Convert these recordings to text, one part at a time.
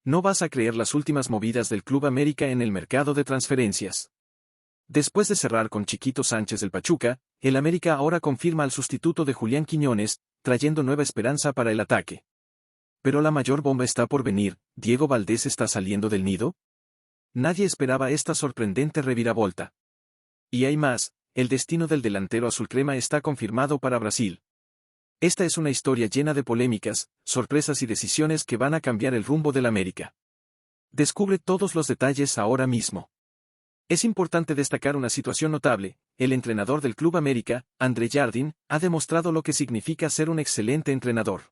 No vas a creer las últimas movidas del Club América en el mercado de transferencias. Después de cerrar con Chiquito Sánchez del Pachuca, el América ahora confirma al sustituto de Julián Quiñones, trayendo nueva esperanza para el ataque. Pero la mayor bomba está por venir. ¿Diego Valdés está saliendo del nido? Nadie esperaba esta sorprendente reviravolta. Y hay más, el destino del delantero azulcrema está confirmado para Brasil. Esta es una historia llena de polémicas, sorpresas y decisiones que van a cambiar el rumbo del América. Descubre todos los detalles ahora mismo. Es importante destacar una situación notable: el entrenador del Club América, André Jardín, ha demostrado lo que significa ser un excelente entrenador.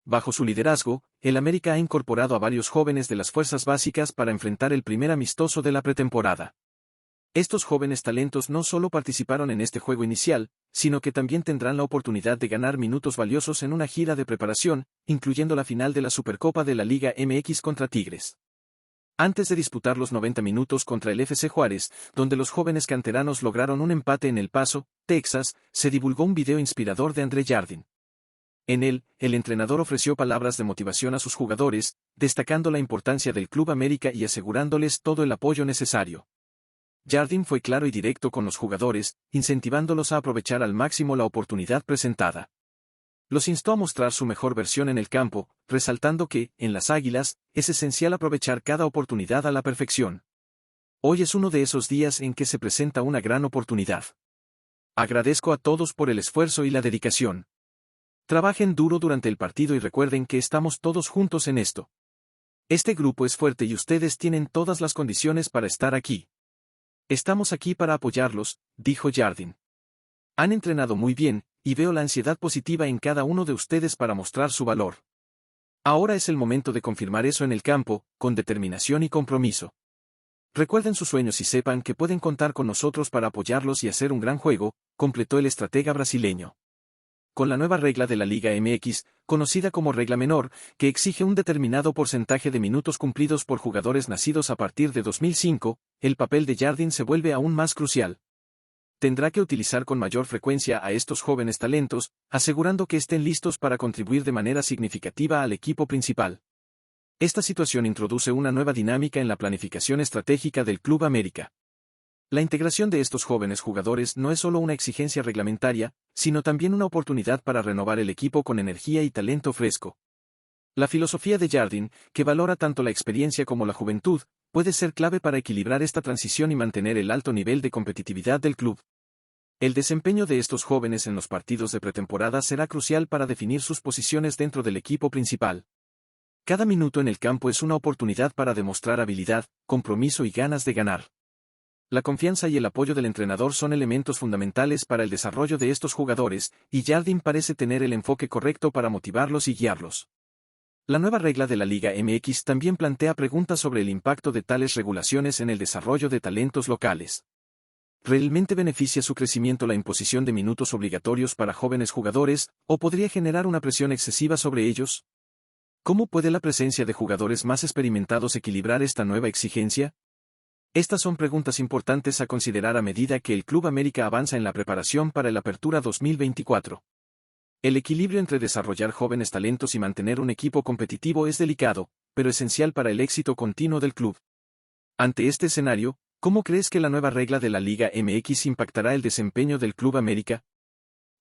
Bajo su liderazgo, el América ha incorporado a varios jóvenes de las fuerzas básicas para enfrentar el primer amistoso de la pretemporada. Estos jóvenes talentos no solo participaron en este juego inicial, sino que también tendrán la oportunidad de ganar minutos valiosos en una gira de preparación, incluyendo la final de la Supercopa de la Liga MX contra Tigres. Antes de disputar los 90 minutos contra el FC Juárez, donde los jóvenes canteranos lograron un empate en El Paso, Texas, se divulgó un video inspirador de André Jardín. En él, el entrenador ofreció palabras de motivación a sus jugadores, destacando la importancia del Club América y asegurándoles todo el apoyo necesario. Jardín fue claro y directo con los jugadores, incentivándolos a aprovechar al máximo la oportunidad presentada. Los instó a mostrar su mejor versión en el campo, resaltando que, en las Águilas, es esencial aprovechar cada oportunidad a la perfección. Hoy es uno de esos días en que se presenta una gran oportunidad. Agradezco a todos por el esfuerzo y la dedicación. Trabajen duro durante el partido y recuerden que estamos todos juntos en esto. Este grupo es fuerte y ustedes tienen todas las condiciones para estar aquí. Estamos aquí para apoyarlos, dijo Jardín. Han entrenado muy bien, y veo la ansiedad positiva en cada uno de ustedes para mostrar su valor. Ahora es el momento de confirmar eso en el campo, con determinación y compromiso. Recuerden sus sueños y sepan que pueden contar con nosotros para apoyarlos y hacer un gran juego, completó el estratega brasileño. Con la nueva regla de la Liga MX, conocida como regla menor, que exige un determinado porcentaje de minutos cumplidos por jugadores nacidos a partir de 2005, el papel de Jardín se vuelve aún más crucial. Tendrá que utilizar con mayor frecuencia a estos jóvenes talentos, asegurando que estén listos para contribuir de manera significativa al equipo principal. Esta situación introduce una nueva dinámica en la planificación estratégica del Club América. La integración de estos jóvenes jugadores no es solo una exigencia reglamentaria, sino también una oportunidad para renovar el equipo con energía y talento fresco. La filosofía de Jardín, que valora tanto la experiencia como la juventud, puede ser clave para equilibrar esta transición y mantener el alto nivel de competitividad del club. El desempeño de estos jóvenes en los partidos de pretemporada será crucial para definir sus posiciones dentro del equipo principal. Cada minuto en el campo es una oportunidad para demostrar habilidad, compromiso y ganas de ganar. La confianza y el apoyo del entrenador son elementos fundamentales para el desarrollo de estos jugadores, y Jardín parece tener el enfoque correcto para motivarlos y guiarlos. La nueva regla de la Liga MX también plantea preguntas sobre el impacto de tales regulaciones en el desarrollo de talentos locales. ¿Realmente beneficia su crecimiento la imposición de minutos obligatorios para jóvenes jugadores, o podría generar una presión excesiva sobre ellos? ¿Cómo puede la presencia de jugadores más experimentados equilibrar esta nueva exigencia? Estas son preguntas importantes a considerar a medida que el Club América avanza en la preparación para el Apertura 2024. El equilibrio entre desarrollar jóvenes talentos y mantener un equipo competitivo es delicado, pero esencial para el éxito continuo del club. Ante este escenario, ¿cómo crees que la nueva regla de la Liga MX impactará el desempeño del Club América?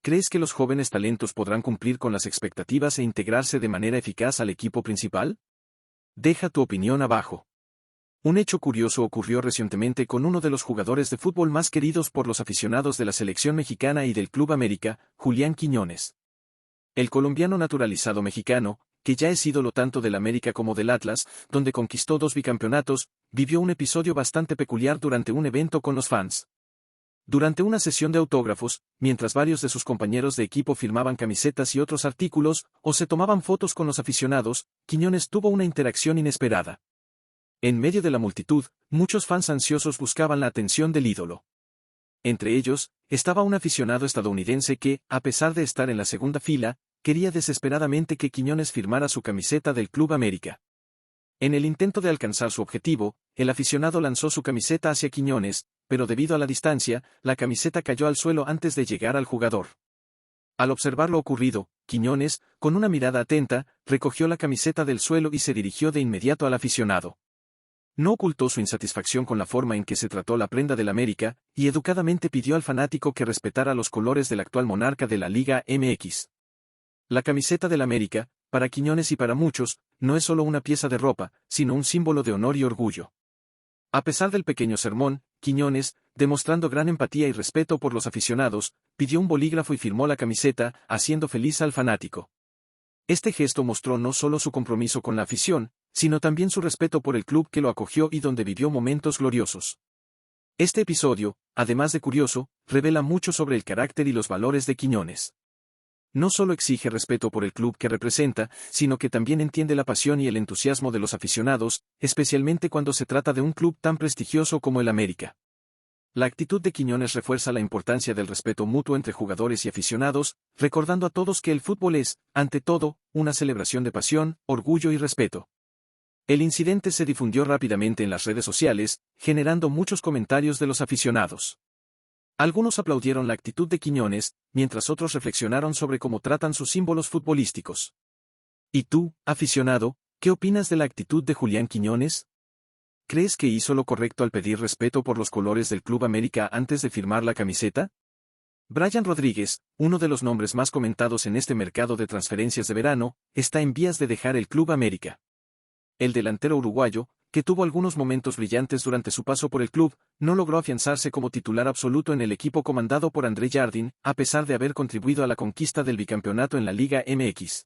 ¿Crees que los jóvenes talentos podrán cumplir con las expectativas e integrarse de manera eficaz al equipo principal? Deja tu opinión abajo. Un hecho curioso ocurrió recientemente con uno de los jugadores de fútbol más queridos por los aficionados de la selección mexicana y del Club América, Julián Quiñones. El colombiano naturalizado mexicano, que ya es ídolo tanto del América como del Atlas, donde conquistó 2 bicampeonatos, vivió un episodio bastante peculiar durante un evento con los fans. Durante una sesión de autógrafos, mientras varios de sus compañeros de equipo firmaban camisetas y otros artículos, o se tomaban fotos con los aficionados, Quiñones tuvo una interacción inesperada. En medio de la multitud, muchos fans ansiosos buscaban la atención del ídolo. Entre ellos, estaba un aficionado estadounidense que, a pesar de estar en la segunda fila, quería desesperadamente que Quiñones firmara su camiseta del Club América. En el intento de alcanzar su objetivo, el aficionado lanzó su camiseta hacia Quiñones, pero debido a la distancia, la camiseta cayó al suelo antes de llegar al jugador. Al observar lo ocurrido, Quiñones, con una mirada atenta, recogió la camiseta del suelo y se dirigió de inmediato al aficionado. No ocultó su insatisfacción con la forma en que se trató la prenda del América, y educadamente pidió al fanático que respetara los colores del actual monarca de la Liga MX. La camiseta del América, para Quiñones y para muchos, no es solo una pieza de ropa, sino un símbolo de honor y orgullo. A pesar del pequeño sermón, Quiñones, demostrando gran empatía y respeto por los aficionados, pidió un bolígrafo y firmó la camiseta, haciendo feliz al fanático. Este gesto mostró no solo su compromiso con la afición, sino también su respeto por el club que lo acogió y donde vivió momentos gloriosos. Este episodio, además de curioso, revela mucho sobre el carácter y los valores de Quiñones. No solo exige respeto por el club que representa, sino que también entiende la pasión y el entusiasmo de los aficionados, especialmente cuando se trata de un club tan prestigioso como el América. La actitud de Quiñones refuerza la importancia del respeto mutuo entre jugadores y aficionados, recordando a todos que el fútbol es, ante todo, una celebración de pasión, orgullo y respeto. El incidente se difundió rápidamente en las redes sociales, generando muchos comentarios de los aficionados. Algunos aplaudieron la actitud de Quiñones, mientras otros reflexionaron sobre cómo tratan sus símbolos futbolísticos. ¿Y tú, aficionado, qué opinas de la actitud de Julián Quiñones? ¿Crees que hizo lo correcto al pedir respeto por los colores del Club América antes de firmar la camiseta? Brian Rodríguez, uno de los nombres más comentados en este mercado de transferencias de verano, está en vías de dejar el Club América. El delantero uruguayo, que tuvo algunos momentos brillantes durante su paso por el club, no logró afianzarse como titular absoluto en el equipo comandado por André Jardín, a pesar de haber contribuido a la conquista del bicampeonato en la Liga MX.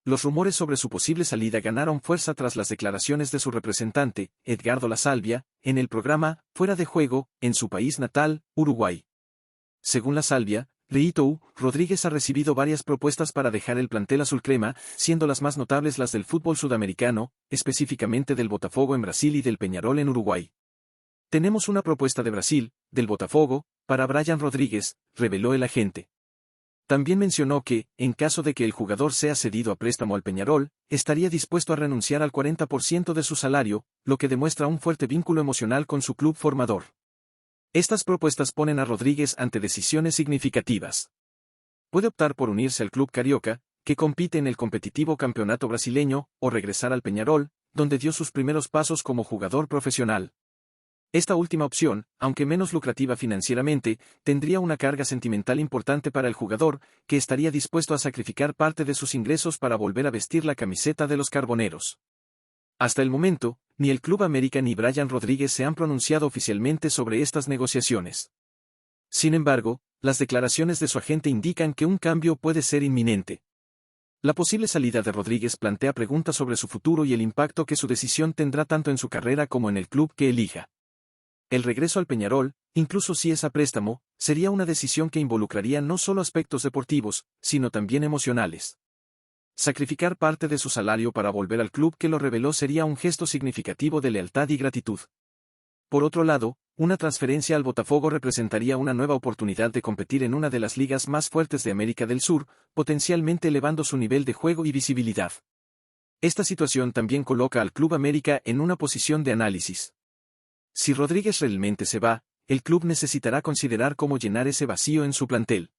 Los rumores sobre su posible salida ganaron fuerza tras las declaraciones de su representante, Edgardo La Salvia, en el programa Fuera de Juego, en su país natal, Uruguay. Según La Salvia, Rodríguez ha recibido varias propuestas para dejar el plantel azulcrema, siendo las más notables las del fútbol sudamericano, específicamente del Botafogo en Brasil y del Peñarol en Uruguay. Tenemos una propuesta de Brasil, del Botafogo, para Brian Rodríguez, reveló el agente. También mencionó que, en caso de que el jugador sea cedido a préstamo al Peñarol, estaría dispuesto a renunciar al 40% de su salario, lo que demuestra un fuerte vínculo emocional con su club formador. Estas propuestas ponen a Rodríguez ante decisiones significativas. Puede optar por unirse al club carioca, que compite en el competitivo campeonato brasileño, o regresar al Peñarol, donde dio sus primeros pasos como jugador profesional. Esta última opción, aunque menos lucrativa financieramente, tendría una carga sentimental importante para el jugador, que estaría dispuesto a sacrificar parte de sus ingresos para volver a vestir la camiseta de los Carboneros. Hasta el momento, ni el Club América ni Brian Rodríguez se han pronunciado oficialmente sobre estas negociaciones. Sin embargo, las declaraciones de su agente indican que un cambio puede ser inminente. La posible salida de Rodríguez plantea preguntas sobre su futuro y el impacto que su decisión tendrá tanto en su carrera como en el club que elija. El regreso al Peñarol, incluso si es a préstamo, sería una decisión que involucraría no solo aspectos deportivos, sino también emocionales. Sacrificar parte de su salario para volver al club que lo reveló sería un gesto significativo de lealtad y gratitud. Por otro lado, una transferencia al Botafogo representaría una nueva oportunidad de competir en una de las ligas más fuertes de América del Sur, potencialmente elevando su nivel de juego y visibilidad. Esta situación también coloca al Club América en una posición de análisis. Si Rodríguez realmente se va, el club necesitará considerar cómo llenar ese vacío en su plantel.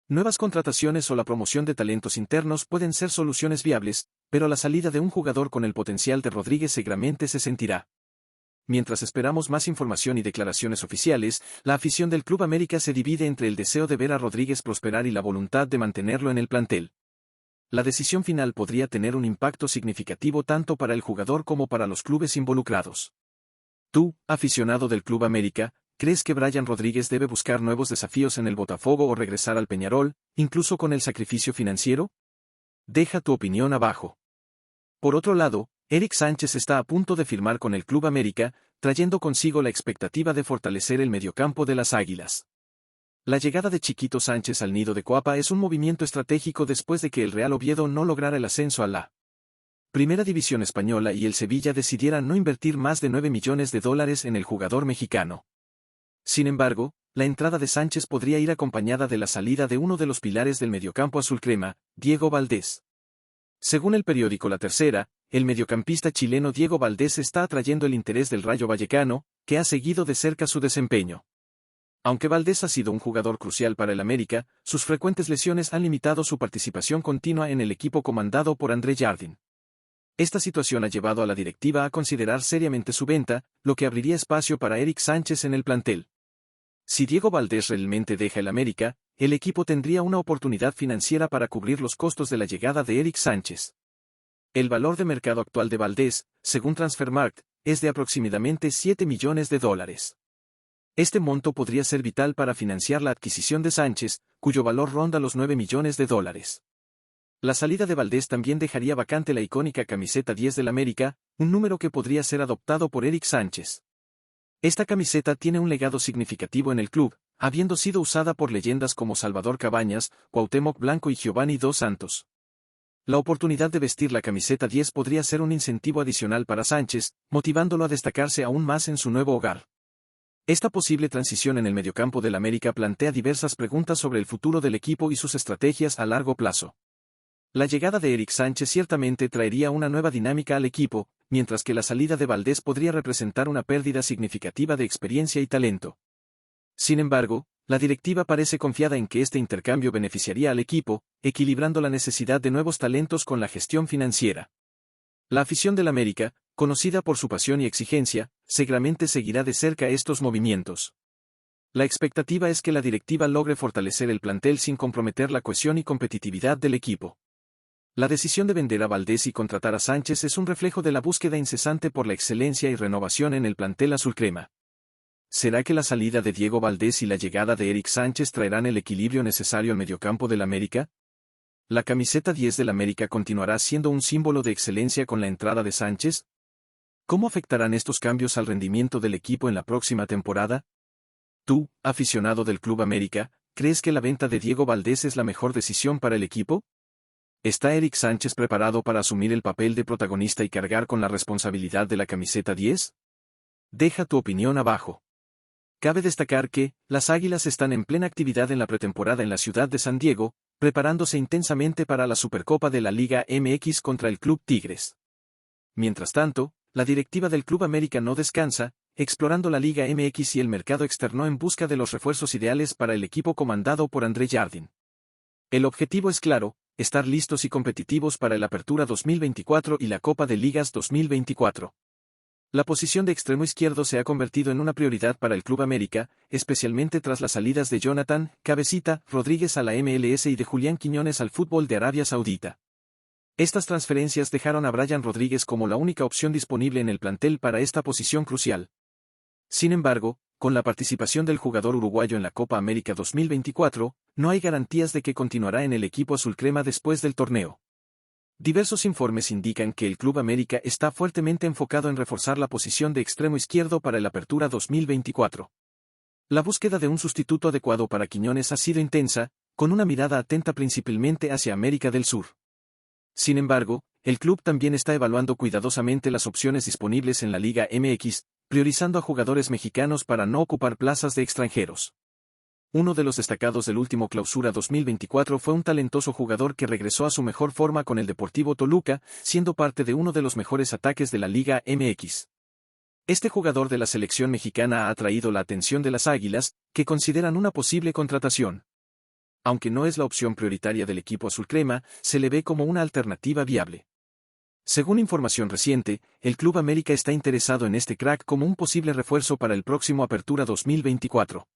Nuevas contrataciones o la promoción de talentos internos pueden ser soluciones viables, pero la salida de un jugador con el potencial de Rodríguez seguramente se sentirá. Mientras esperamos más información y declaraciones oficiales, la afición del Club América se divide entre el deseo de ver a Rodríguez prosperar y la voluntad de mantenerlo en el plantel. La decisión final podría tener un impacto significativo tanto para el jugador como para los clubes involucrados. Tú, aficionado del Club América, ¿crees que Brian Rodríguez debe buscar nuevos desafíos en el Botafogo o regresar al Peñarol, incluso con el sacrificio financiero? Deja tu opinión abajo. Por otro lado, Eric Sánchez está a punto de firmar con el Club América, trayendo consigo la expectativa de fortalecer el mediocampo de las Águilas. La llegada de Chiquito Sánchez al nido de Coapa es un movimiento estratégico después de que el Real Oviedo no lograra el ascenso a la Primera División Española y el Sevilla decidiera no invertir más de $9 millones en el jugador mexicano. Sin embargo, la entrada de Sánchez podría ir acompañada de la salida de uno de los pilares del mediocampo azulcrema, Diego Valdés. Según el periódico La Tercera, el mediocampista chileno Diego Valdés está atrayendo el interés del Rayo Vallecano, que ha seguido de cerca su desempeño. Aunque Valdés ha sido un jugador crucial para el América, sus frecuentes lesiones han limitado su participación continua en el equipo comandado por André Jardine. Esta situación ha llevado a la directiva a considerar seriamente su venta, lo que abriría espacio para Eric Sánchez en el plantel. Si Diego Valdés realmente deja el América, el equipo tendría una oportunidad financiera para cubrir los costos de la llegada de Eric Sánchez. El valor de mercado actual de Valdés, según Transfermarkt, es de aproximadamente $7 millones. Este monto podría ser vital para financiar la adquisición de Sánchez, cuyo valor ronda los $9 millones. La salida de Valdés también dejaría vacante la icónica camiseta 10 del América, un número que podría ser adoptado por Eric Sánchez. Esta camiseta tiene un legado significativo en el club, habiendo sido usada por leyendas como Salvador Cabañas, Cuauhtémoc Blanco y Giovanni Dos Santos. La oportunidad de vestir la camiseta 10 podría ser un incentivo adicional para Sánchez, motivándolo a destacarse aún más en su nuevo hogar. Esta posible transición en el mediocampo del América plantea diversas preguntas sobre el futuro del equipo y sus estrategias a largo plazo. La llegada de Eric Sánchez ciertamente traería una nueva dinámica al equipo, mientras que la salida de Valdés podría representar una pérdida significativa de experiencia y talento. Sin embargo, la directiva parece confiada en que este intercambio beneficiaría al equipo, equilibrando la necesidad de nuevos talentos con la gestión financiera. La afición del América, conocida por su pasión y exigencia, seguramente seguirá de cerca estos movimientos. La expectativa es que la directiva logre fortalecer el plantel sin comprometer la cohesión y competitividad del equipo. La decisión de vender a Valdés y contratar a Sánchez es un reflejo de la búsqueda incesante por la excelencia y renovación en el plantel azulcrema. ¿Será que la salida de Diego Valdés y la llegada de Eric Sánchez traerán el equilibrio necesario al mediocampo del América? ¿La camiseta 10 del América continuará siendo un símbolo de excelencia con la entrada de Sánchez? ¿Cómo afectarán estos cambios al rendimiento del equipo en la próxima temporada? Tú, aficionado del Club América, ¿crees que la venta de Diego Valdés es la mejor decisión para el equipo? ¿Está Eric Sánchez preparado para asumir el papel de protagonista y cargar con la responsabilidad de la camiseta 10? Deja tu opinión abajo. Cabe destacar que, las Águilas están en plena actividad en la pretemporada en la ciudad de San Diego, preparándose intensamente para la Supercopa de la Liga MX contra el Club Tigres. Mientras tanto, la directiva del Club América no descansa, explorando la Liga MX y el mercado externo en busca de los refuerzos ideales para el equipo comandado por André Jardine. El objetivo es claro, estar listos y competitivos para el Apertura 2024 y la Copa de Ligas 2024. La posición de extremo izquierdo se ha convertido en una prioridad para el Club América, especialmente tras las salidas de Jonathan Cabecita Rodríguez a la MLS y de Julián Quiñones al fútbol de Arabia Saudita. Estas transferencias dejaron a Brian Rodríguez como la única opción disponible en el plantel para esta posición crucial. Sin embargo, con la participación del jugador uruguayo en la Copa América 2024, no hay garantías de que continuará en el equipo azulcrema después del torneo. Diversos informes indican que el Club América está fuertemente enfocado en reforzar la posición de extremo izquierdo para el Apertura 2024. La búsqueda de un sustituto adecuado para Quiñones ha sido intensa, con una mirada atenta principalmente hacia América del Sur. Sin embargo, el club también está evaluando cuidadosamente las opciones disponibles en la Liga MX, priorizando a jugadores mexicanos para no ocupar plazas de extranjeros. Uno de los destacados del último Clausura 2024 fue un talentoso jugador que regresó a su mejor forma con el Deportivo Toluca, siendo parte de uno de los mejores ataques de la Liga MX. Este jugador de la selección mexicana ha atraído la atención de las Águilas, que consideran una posible contratación. Aunque no es la opción prioritaria del equipo azulcrema, se le ve como una alternativa viable. Según información reciente, el Club América está interesado en este crack como un posible refuerzo para el próximo Apertura 2024.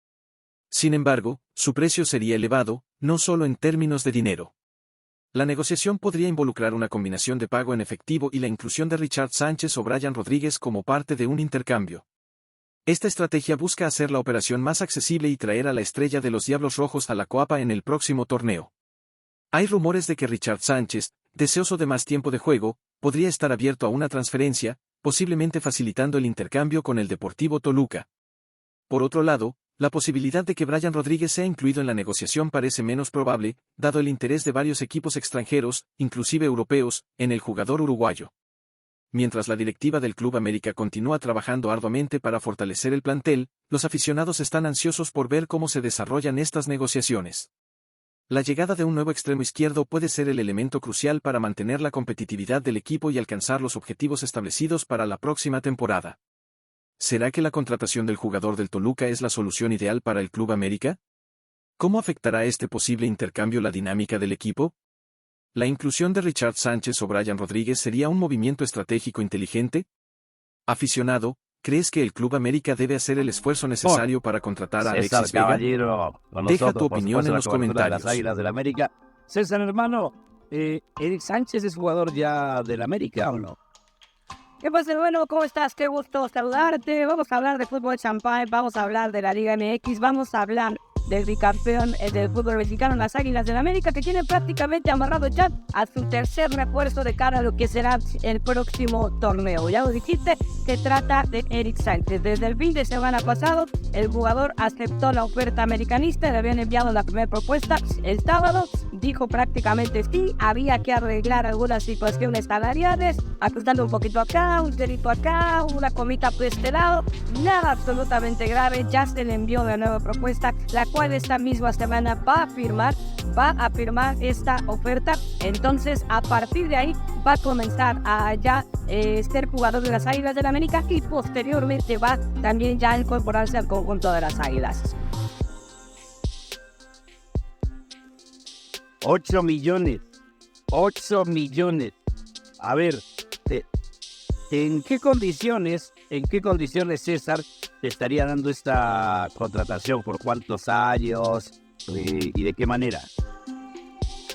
Sin embargo, su precio sería elevado, no solo en términos de dinero. La negociación podría involucrar una combinación de pago en efectivo y la inclusión de Richard Sánchez o Brian Rodríguez como parte de un intercambio. Esta estrategia busca hacer la operación más accesible y traer a la estrella de los Diablos Rojos a la Copa en el próximo torneo. Hay rumores de que Richard Sánchez, deseoso de más tiempo de juego, podría estar abierto a una transferencia, posiblemente facilitando el intercambio con el Deportivo Toluca. Por otro lado, la posibilidad de que Brian Rodríguez sea incluido en la negociación parece menos probable, dado el interés de varios equipos extranjeros, inclusive europeos, en el jugador uruguayo. Mientras la directiva del Club América continúa trabajando arduamente para fortalecer el plantel, los aficionados están ansiosos por ver cómo se desarrollan estas negociaciones. La llegada de un nuevo extremo izquierdo puede ser el elemento crucial para mantener la competitividad del equipo y alcanzar los objetivos establecidos para la próxima temporada. ¿Será que la contratación del jugador del Toluca es la solución ideal para el Club América? ¿Cómo afectará este posible intercambio la dinámica del equipo? ¿La inclusión de Richard Sánchez o Brian Rodríguez sería un movimiento estratégico inteligente? Aficionado, ¿crees que el Club América debe hacer el esfuerzo necesario para contratar a Alexis Vega? Caballero, con Deja nosotros, tu por opinión supuesto, en la los cobertura de las comentarios. Águilas del América. César, hermano, ¿Eric Sánchez es jugador ya del América o no? ¿Qué pasa? Bueno, ¿cómo estás? Qué gusto saludarte. Vamos a hablar de fútbol champán, vamos a hablar de la Liga MX, vamos a hablar del bicampeón del fútbol mexicano, las Águilas del América, que tienen prácticamente amarrado ya a su tercer refuerzo de cara a lo que será el próximo torneo. Ya lo dijiste, se trata de Eric Sánchez. Desde el fin de semana pasado, el jugador aceptó la oferta americanista, le habían enviado la primera propuesta el sábado, dijo prácticamente sí, había que arreglar algunas situaciones salariales, ajustando un poquito acá, un delito acá, una comita por este lado, nada absolutamente grave, ya se le envió la nueva propuesta, la cual esta misma semana va a firmar esta oferta. Entonces, a partir de ahí, va a comenzar a ya ser jugador de las Águilas del América y posteriormente va también ya a incorporarse al conjunto de las Águilas. 8 millones. 8 millones. A ver, ¿en qué condiciones, César, te estaría dando esta contratación? ¿Por cuántos años? ¿Y de qué manera?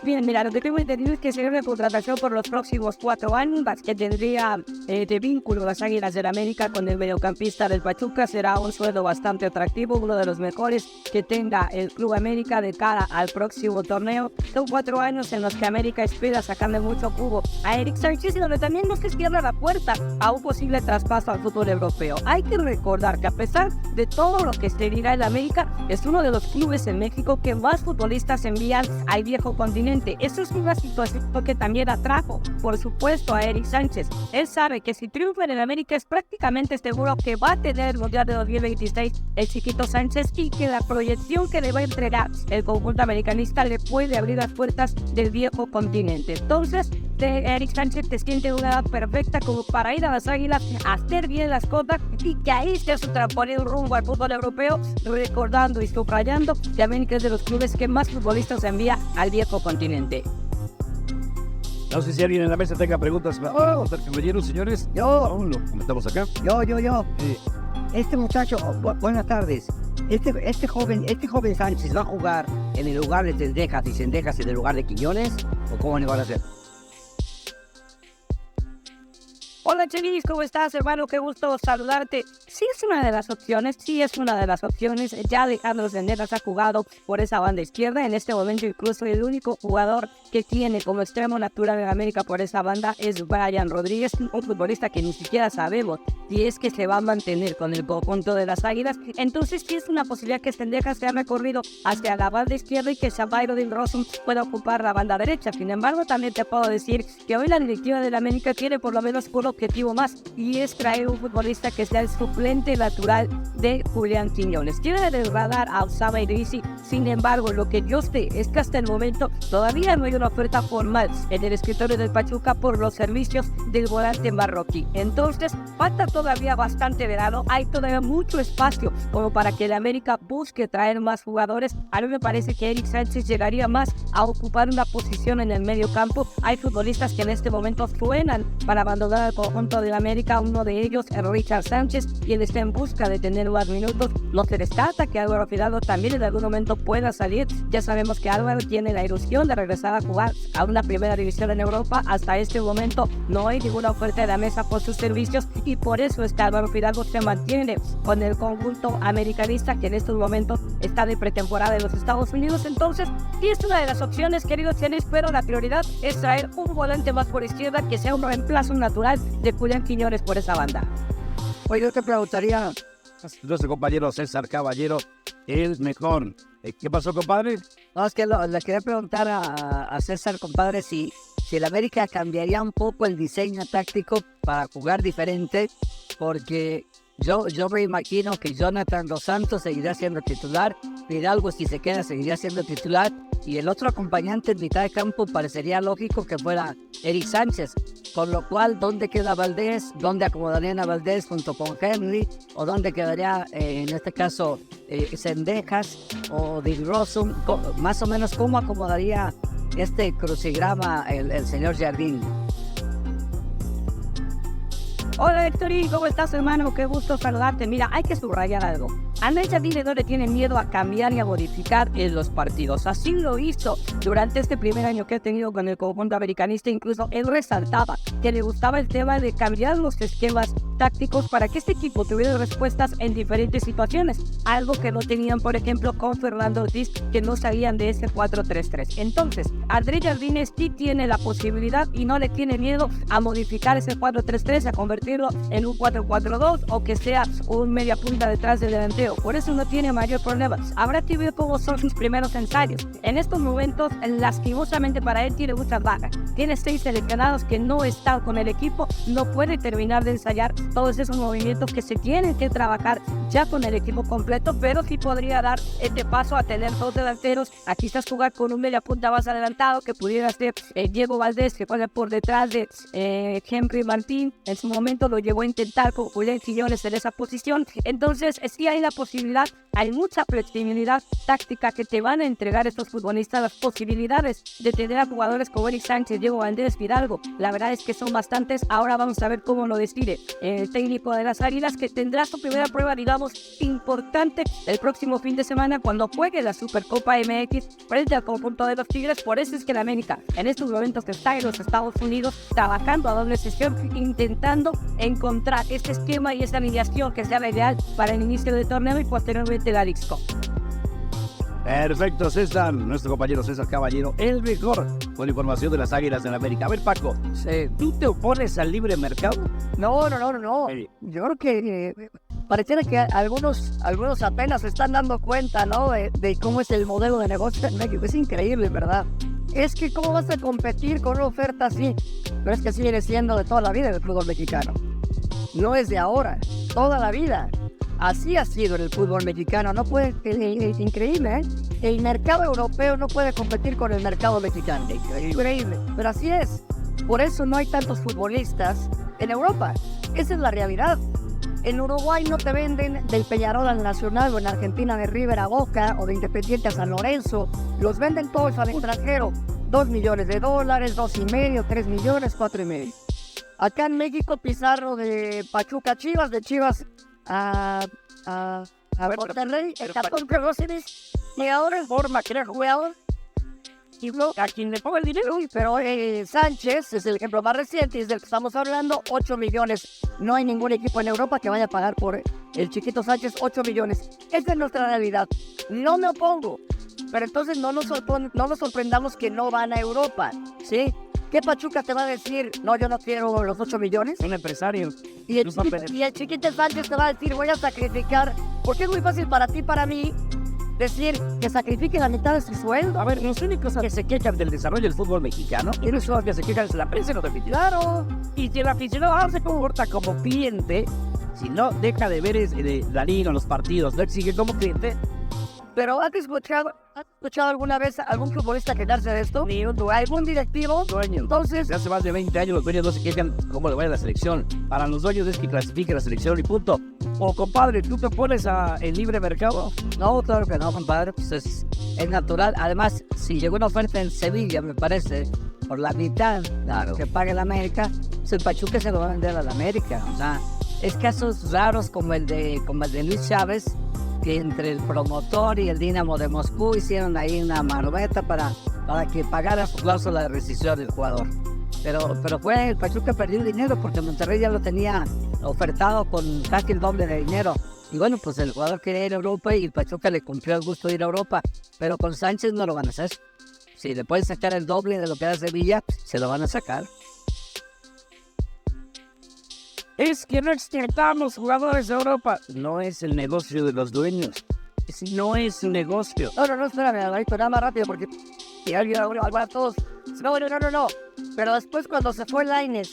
Bien, mira, lo que tengo entendido es que sería una contratación por los próximos 4 años, que tendría de vínculo las Águilas del América con el mediocampista del Pachuca. Será un sueldo bastante atractivo, uno de los mejores que tenga el Club América de cara al próximo torneo. Son 4 años en los que América espera sacarle mucho jugo a Eric Sánchez, y donde también no se cierra la puerta a un posible traspaso al fútbol europeo. Hay que recordar que a pesar de todo lo que se dirá en América, es uno de los clubes en México que más futbolistas envían al viejo continente. Eso es una situación que también atrajo, por supuesto, a Eric Sánchez. Él sabe que si triunfa en el América es prácticamente seguro que va a tener el Mundial de 2026 el chiquito Sánchez, y que la proyección que le va a entregar el conjunto americanista le puede abrir las puertas del viejo continente. Entonces, Eric Sánchez te siente una edad perfecta como para ir a las Águilas, hacer bien las cosas y que ahí sea su trampolín rumbo al fútbol europeo, recordando y subrayando que América es de los clubes que más futbolistas envía al viejo continente. No sé si alguien en la mesa tenga preguntas. Caballeros, señores. Yo. Lo comentamos acá. Yo. Este muchacho, buenas tardes. Este joven Sánchez va a jugar en el lugar de Cendejas y Cendejas en el lugar de Quiñones, ¿o cómo le van a hacer? Hola Chelis, ¿cómo estás, hermano? Qué gusto saludarte. Sí es una de las opciones. Ya Alejandro Cendejas ha jugado por esa banda izquierda. En este momento incluso el único jugador que tiene como extremo natural en América por esa banda es Brian Rodríguez, un futbolista que ni siquiera sabemos si es que se va a mantener con el conjunto de las Águilas. Entonces sí es una posibilidad que Cendejas se ha recorrido hacia la banda izquierda y que Xabairo del Rossum pueda ocupar la banda derecha. Sin embargo, también te puedo decir que hoy la directiva del América tiene por lo menos un objetivo más, y es traer un futbolista que sea el suplente natural de Julián Quiñones. Quiere desradar a Osama Idrisi. Sin embargo, lo que yo sé es que hasta el momento todavía no hay una oferta formal en el escritorio del Pachuca por los servicios del volante marroquí. Entonces falta todavía bastante verano, hay todavía mucho espacio como para que el América busque traer más jugadores. A mí me parece que Eric Sánchez llegaría más a ocupar una posición en el medio campo. Hay futbolistas que en este momento suenan para abandonar el conjunto de América, uno de ellos es Richard Sánchez, quien está en busca de tener más minutos. No se descarta que Álvaro Fidalgo también en algún momento pueda salir. Ya sabemos que Álvaro tiene la ilusión de regresar a jugar a una primera división en Europa. Hasta este momento no hay ninguna oferta de la mesa por sus servicios, y por eso es que Álvaro Fidalgo se mantiene con el conjunto americanista, que en estos momentos está de pretemporada en los Estados Unidos. Entonces sí es una de las opciones, queridos Chelis, pero la prioridad es traer un volante más por izquierda que sea un reemplazo natural de Julián Quiñones por esa banda. Oye, yo te preguntaría, Nuestro compañero César Caballero, el mejor. ¿Qué pasó, compadre? no, es que le quería preguntar a César, compadre, si el América cambiaría un poco el diseño táctico para jugar diferente, porque yo me imagino que Jonathan Dos Santos seguirá siendo titular, Fidalgo, si se queda, seguirá siendo titular, y el otro acompañante en mitad de campo parecería lógico que fuera Eric Sánchez, con lo cual, ¿dónde queda Valdés? ¿Dónde acomodarían a Valdés junto con Henry? ¿O dónde quedaría, en este caso, Zendejas o Dick Rossum? Más o menos, ¿cómo acomodaría este crucigrama el señor Jardín? Hola Héctorín, ¿cómo estás, hermano? Qué gusto saludarte. Mira, hay que subrayar algo. Andrés Jardine no le tiene miedo a cambiar y a modificar en los partidos. Así lo hizo durante este primer año que ha tenido con el conjunto americanista. Incluso él resaltaba que le gustaba el tema de cambiar los esquemas tácticos para que este equipo tuviera respuestas en diferentes situaciones. Algo que no tenían, por ejemplo, con Fernando Ortiz, que no sabían de ese 4-3-3. Entonces, Andrés Jardine sí tiene la posibilidad y no le tiene miedo a modificar ese 4-3-3, a convertirlo en un 4-4-2 o que sea un media punta detrás del delantero. Por eso no tiene mayor problema. Habrá que ver cómo son sus primeros ensayos. En estos momentos, lastimosamente para él, tiene muchas bajas. Tiene 6 seleccionados que no están con el equipo. No puede terminar de ensayar todos esos movimientos que se tienen que trabajar ya con el equipo completo, pero sí podría dar este paso a tener 2 delanteros. Aquí quizás jugar con un media punta más adelantado, que pudiera ser Diego Valdés, que juega por detrás de Henry Martín. En su momento lo llegó a intentar con Julián Quiñones en esa posición. Entonces, sí hay la posibilidad, hay mucha flexibilidad táctica que te van a entregar estos futbolistas. Las posibilidades de tener a jugadores como Eric Sánchez, Diego Valdés, Fidalgo, la verdad es que son bastantes. Ahora vamos a ver cómo lo decide el técnico de las Águilas, que tendrá su primera prueba, digamos, importante el próximo fin de semana cuando juegue la Supercopa MX frente al conjunto de los Tigres. Por eso es que la América en estos momentos está en los Estados Unidos trabajando a doble sesión, intentando encontrar este esquema y esta alineación que sea la ideal para el inicio del torneo y posteriormente la Leagues Cup. Perfecto, César, nuestro compañero César Caballero, el mejor con información de las Águilas en América. A ver, Paco, ¿tú te opones al libre mercado? No. Yo creo que pareciera que algunos apenas se están dando cuenta, ¿no? De cómo es el modelo de negocio en México. Es increíble, ¿verdad? Es que cómo vas a competir con una oferta así. Pero es que así viene siendo de toda la vida el fútbol mexicano. No es de ahora, toda la vida. Así ha sido en el fútbol mexicano. No puede, es increíble, ¿eh? El mercado europeo no puede competir con el mercado mexicano. Increíble, pero así es. Por eso no hay tantos futbolistas en Europa. Esa es la realidad. En Uruguay no te venden del Peñarol al Nacional, o en Argentina de River a Boca, o de Independiente a San Lorenzo. Los venden todos al extranjero. $2 millones, $2.5, 3 millones, 4.5. Acá en México, Pizarro de Pachuca, Chivas, de Chivas a ver, Monterrey, el 14 próceres, y ahora forma que era jugador. Y no, a quien le ponga el dinero, pero Sánchez es el ejemplo más reciente y es del que estamos hablando, 8 millones. No hay ningún equipo en Europa que vaya a pagar por el chiquito Sánchez 8 millones. Esa es nuestra realidad. No me opongo, pero entonces no nos sorprendamos que no van a Europa, ¿sí? ¿Qué Pachuca te va a decir? No, yo no quiero los 8 millones. Un empresario. Y el chiquito Sánchez te va a decir, voy a sacrificar, porque es muy fácil para ti y para mí decir que sacrifique la mitad de su sueldo. A ver, los únicos que se quejan del desarrollo del fútbol mexicano, y los únicos que se quejan es la prensa y los aficionados. Claro. Y si el aficionado se comporta como cliente, si no deja de ver la liga, los partidos, no exige como cliente. Pero ¿has escuchado alguna vez a algún futbolista quejarse de esto? Ni algún directivo. Dueños. Entonces, desde hace más de 20 años los dueños no se quejan cómo le vaya a la selección. Para los dueños es que clasifique la selección y punto. O compadre, ¿tú te pones el libre mercado? No, claro que no, compadre. Pues es natural. Además, si llegó una oferta en Sevilla, me parece, por la mitad que pague la América, pues el Pachuca se lo va a vender a la América. O sea, es casos raros como el de Luis Chávez, que entre el promotor y el Dinamo de Moscú hicieron ahí una maroveta para que pagara su cláusula de rescisión del jugador. Pero fue el Pachuca perdió dinero porque Monterrey ya lo tenía ofertado con casi el doble de dinero. Y bueno, pues el jugador quería ir a Europa y el Pachuca le cumplió el gusto de ir a Europa. Pero con Sánchez no lo van a hacer. Si le pueden sacar el doble de lo que da Sevilla, se lo van a sacar. Es que no exportamos jugadores de Europa. No es el negocio de los dueños. No es un negocio. No, espérame, Alvarito, nada más rápido porque si alguien a todos. No. Pero después cuando se fue Lainez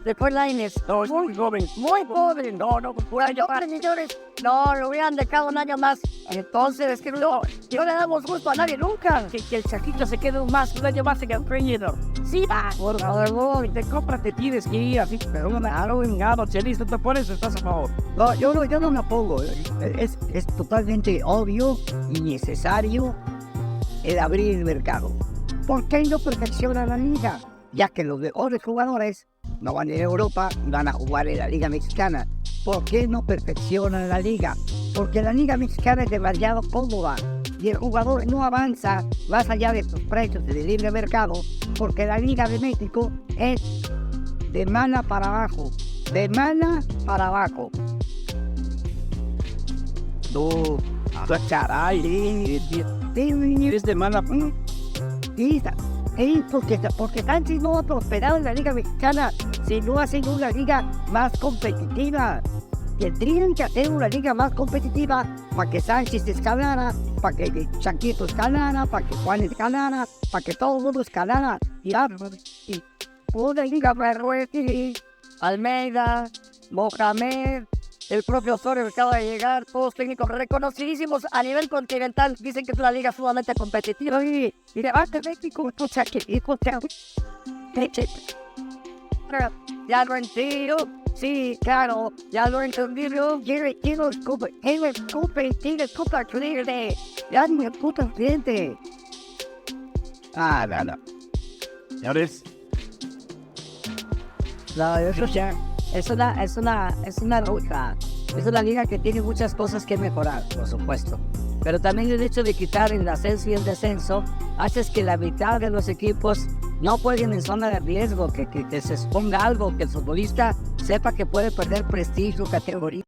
de 49ers. No, es muy joven. Muy pobre. No, pura llorar, señores. No, lo hubieran dejado un año más. Entonces, es que no le damos gusto a nadie nunca. Que el Chaquito se quede un año más en el Trainer. Sí, va. Por favor, te compras, te tienes que ir así, pero no me hago vengado, Chelis, tú te pones, estás a favor. No, yo no me opongo. Es totalmente obvio y necesario el abrir el mercado. ¿Por qué no perfecciona la liga? Ya que los mejores jugadores no van a ir a Europa, van a jugar en la Liga Mexicana. ¿Por qué no perfeccionan la liga? Porque la Liga Mexicana es demasiado cómoda y el jugador no avanza más allá de sus precios de libre mercado, porque la Liga de México es de mana para abajo. De mana para abajo. No, caray, Es de mala. Porque Sánchez no ha prosperado en la Liga Mexicana si no hacen una liga más competitiva. Tendrían que hacer una liga más competitiva para que Sánchez escalara, para que Chaquito escalara, para que Juan escalara, para que todo el mundo escalara. Y una liga para Almeida, Mohamed, el propio Osorio que acaba de llegar, todos técnicos reconocidísimos a nivel continental. Dicen que es una liga sumamente competitiva. Y debate México, ya lo entiendo. Sí, claro, ya lo entendí. Tienes culpa cliente. Ya me puta cliente. No. Señores, No, eso ya es una lucha. Es una liga que tiene muchas cosas que mejorar, por supuesto. Pero también el hecho de quitar el ascenso y el descenso hace que la mitad de los equipos no jueguen en zona de riesgo, que se exponga algo, que el futbolista sepa que puede perder prestigio, categoría.